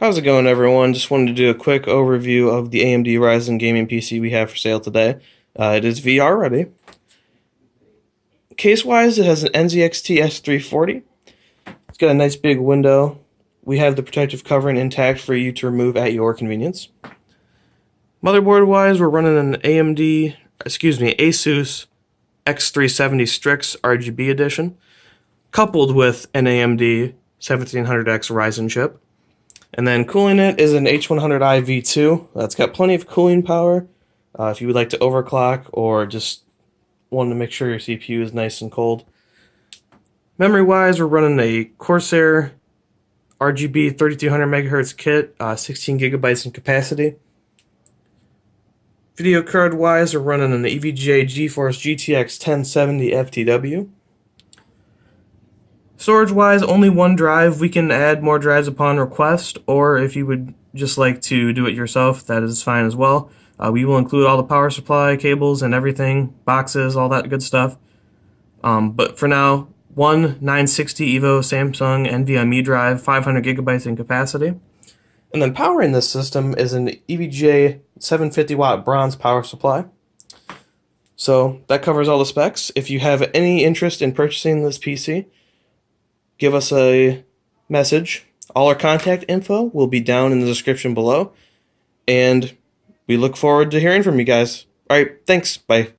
How's it going, everyone? Just wanted to do a quick overview of the AMD Ryzen gaming PC we have for sale today. It is VR ready. Case-wise, it has an NZXT S340. It's got a nice big window. We have the protective covering intact for you to remove at your convenience. Motherboard-wise, we're running an ASUS X370 Strix RGB edition, coupled with an AMD 1700X Ryzen chip. And then cooling it is an H100i V2. That's got plenty of cooling power if you would like to overclock or just want to make sure your CPU is nice and cold. Memory-wise, we're running a CORSAIR RGB 3200 MHz kit, 16 gigabytes in capacity. Video card-wise, we're running an EVGA GeForce GTX 1070 FTW. Storage-wise, only one drive. We can add more drives upon request, or if you would just like to do it yourself, that is fine as well. We will include all the power supply cables and everything, boxes, all that good stuff. But for now, one 960 EVO Samsung NVMe drive, 500 gigabytes in capacity. And then powering this system is an EVGA 750 watt bronze power supply. So that covers all the specs. If you have any interest in purchasing this PC, give us a message. All our contact info will be down in the description below. And we look forward to hearing from you guys. Alright, thanks. Bye.